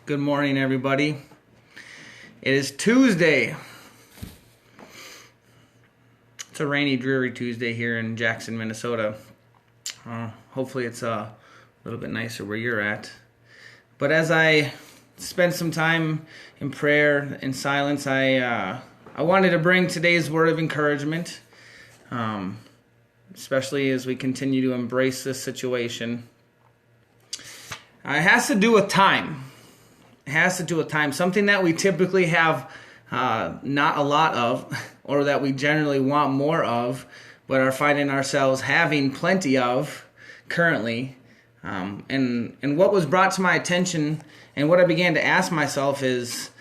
Good morning, everybody. It is Tuesday. It's a rainy, dreary Tuesday here in Jackson, Minnesota. Hopefully it's a little bit nicer where you're at. But as I spend some time in prayer, in silence, I wanted to bring today's word of encouragement, especially as we continue to embrace this situation. It has to do with time. It has to do with time. Something that we typically have not a lot of, or that we generally want more of, but are finding ourselves having plenty of currently. And what was brought to my attention and what I began to ask myself is,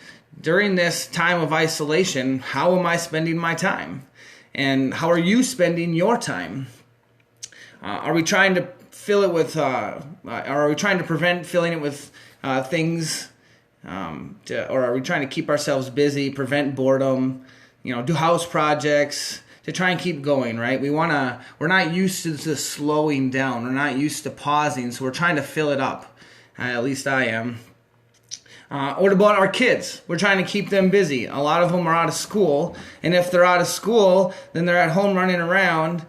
during this time of isolation, how am I spending my time? And how are you spending your time? Are we trying to fill it with, or are we trying to prevent filling it with things, or are we trying to keep ourselves busy, prevent boredom, do house projects, to try and keep going, right? We're not used to slowing down. We're not used to pausing, so we're trying to fill it up. At least I am. What about our kids? We're trying to keep them busy. A lot of them are out of school, and if they're out of school, then they're at home running around,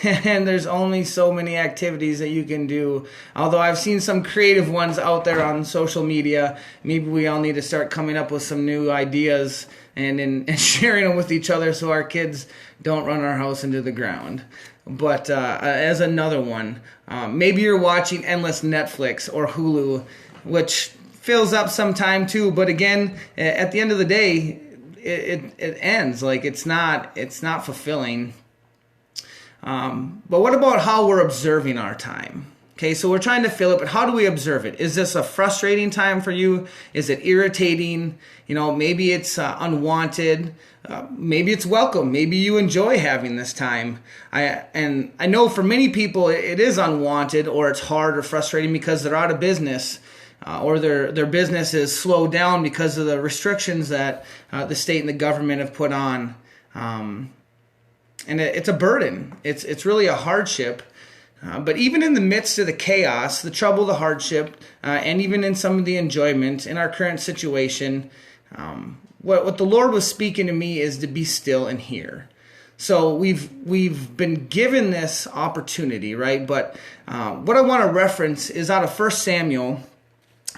and there's only so many activities that you can do. Although I've seen some creative ones out there on social media, maybe we all need to start coming up with some new ideas and sharing them with each other so our kids don't run our house into the ground. But as another one, maybe you're watching endless Netflix or Hulu, which fills up some time too, but again, at the end of the day, it ends. Like it's not fulfilling. But what about how we're observing our time? Okay, so we're trying to fill it, but how do we observe it? Is this a frustrating time for you? Is it irritating? Maybe it's unwanted. Maybe it's welcome. Maybe you enjoy having this time. I know for many people it is unwanted, or it's hard or frustrating because they're out of business. Or their business is slowed down because of the restrictions that the state and the government have put on. And it's a burden. It's really a hardship. But even in the midst of the chaos, the trouble, the hardship, and even in some of the enjoyment in our current situation, what the Lord was speaking to me is to be still and hear. So we've been given this opportunity, right? But what I want to reference is out of 1 Samuel.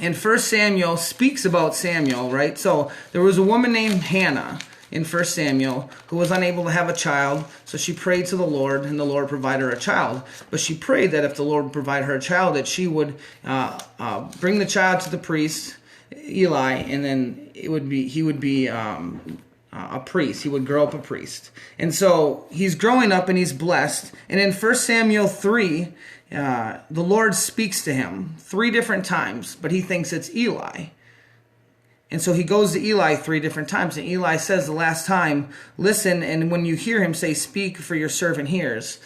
And 1 Samuel speaks about Samuel, right? So there was a woman named Hannah in 1 Samuel who was unable to have a child. So she prayed to the Lord, and the Lord provided her a child. But she prayed that if the Lord would provide her a child, that she would bring the child to the priest, Eli, and then he would be a priest. He would grow up a priest. And so he's growing up and he's blessed. And in 1 Samuel 3, the Lord speaks to him 3 different times, but he thinks it's Eli. And so he goes to Eli 3 different times. And Eli says the last time, listen, and when you hear him say, speak, for your servant hears.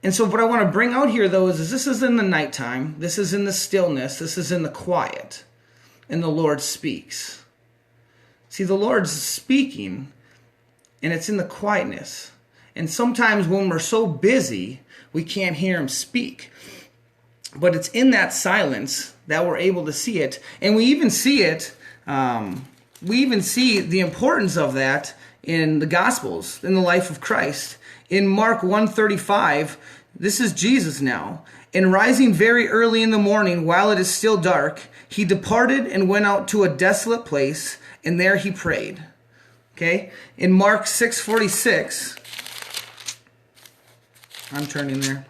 And so what I want to bring out here, though, is this is in the nighttime. This is in the stillness. This is in the quiet. And the Lord speaks. See, the Lord's speaking, and it's in the quietness. And sometimes when we're so busy, we can't hear him speak. But it's in that silence that we're able to see it. And we even see it, we even see the importance of that in the Gospels, in the life of Christ. In Mark 1:35, this is Jesus now. And rising very early in the morning, while it is still dark, he departed and went out to a desolate place, and there he prayed. Okay? In Mark 6:46, I'm turning there.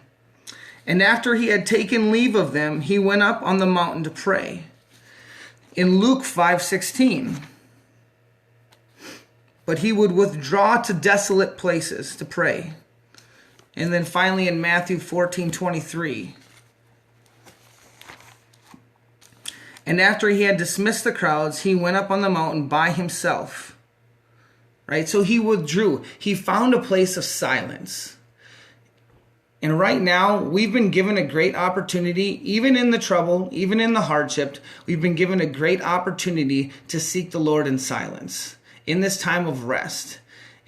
And after he had taken leave of them, he went up on the mountain to pray. In Luke 5:16, but he would withdraw to desolate places to pray. And then finally in Matthew 14:23, and after he had dismissed the crowds, he went up on the mountain by himself. Right? So he withdrew. He found a place of silence. And right now, we've been given a great opportunity, even in the trouble, even in the hardship, we've been given a great opportunity to seek the Lord in silence, in this time of rest.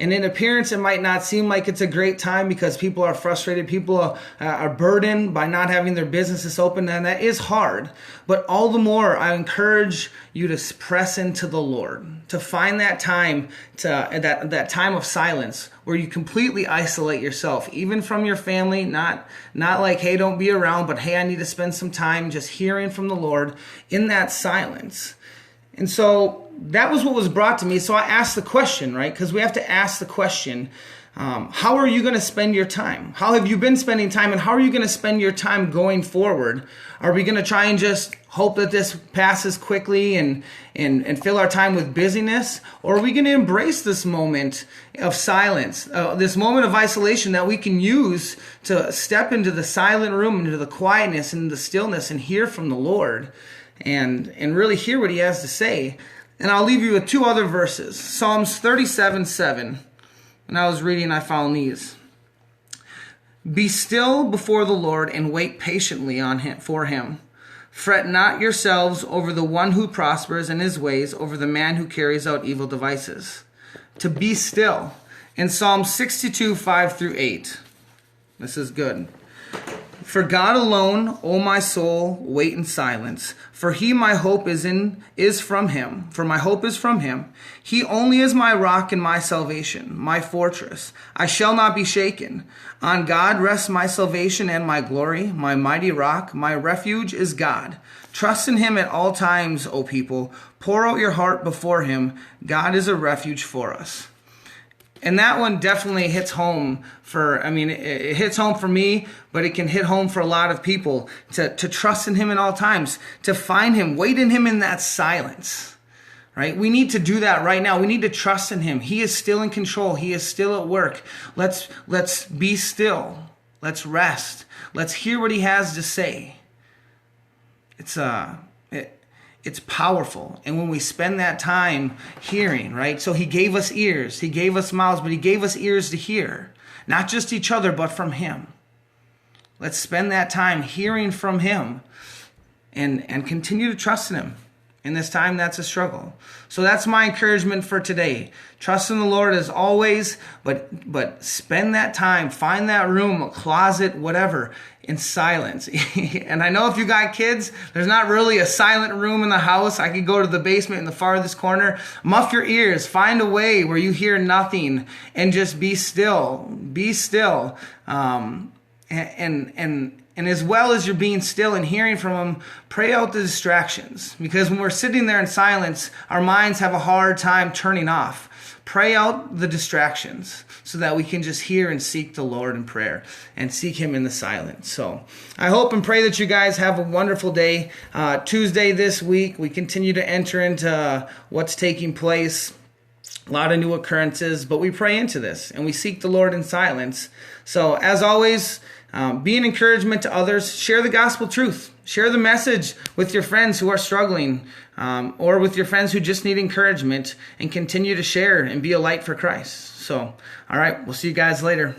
And in appearance, it might not seem like it's a great time because people are frustrated. People are burdened by not having their businesses open, and that is hard. But all the more, I encourage you to press into the Lord, to find that time, that time of silence where you completely isolate yourself, even from your family. Not like, hey, don't be around, but hey, I need to spend some time just hearing from the Lord in that silence. And so that was what was brought to me. So I asked the question, right? Because we have to ask the question, how are you going to spend your time? How have you been spending time, and how are you going to spend your time going forward? Are we going to try and just hope that this passes quickly and fill our time with busyness? Or are we going to embrace this moment of silence, this moment of isolation that we can use to step into the silent room, into the quietness and the stillness, and hear from the Lord and really hear what he has to say? And I'll leave you with two other verses. Psalms 37:7. When I was reading, I found these. Be still before the Lord and wait patiently for him. Fret not yourselves over the one who prospers in his ways, over the man who carries out evil devices. To be still. In Psalm 62:5-8. This is good. For God alone, O my soul, wait in silence. For my hope is from him. For my hope is from him. He only is my rock and my salvation, my fortress. I shall not be shaken. On God rests my salvation and my glory, my mighty rock. My refuge is God. Trust in him at all times, O people. Pour out your heart before him. God is a refuge for us. And that one definitely hits home it hits home for me, but it can hit home for a lot of people to trust in him in all times, to find him, wait in him in that silence, right? We need to do that right now. We need to trust in him. He is still in control. He is still at work. Let's be still. Let's rest. Let's hear what he has to say. It's powerful. And when we spend that time hearing, right? So he gave us ears, he gave us mouths, but he gave us ears to hear. Not just each other, but from him. Let's spend that time hearing from him and continue to trust in him. In this time, that's a struggle. So that's my encouragement for today. Trust in the Lord as always, but spend that time, find that room, a closet, whatever, in silence. And I know if you got kids, there's not really a silent room in the house. I could go to the basement in the farthest corner. Muff your ears. Find a way where you hear nothing and just be still. Be still. And as well as you're being still and hearing from him, pray out the distractions. Because when we're sitting there in silence, our minds have a hard time turning off. Pray out the distractions so that we can just hear and seek the Lord in prayer and seek him in the silence. So I hope and pray that you guys have a wonderful day. Tuesday this week, we continue to enter into what's taking place. A lot of new occurrences, but we pray into this and we seek the Lord in silence. So as always, be an encouragement to others. Share the gospel truth. Share the message with your friends who are struggling, or with your friends who just need encouragement, and continue to share and be a light for Christ. So, all right, we'll see you guys later.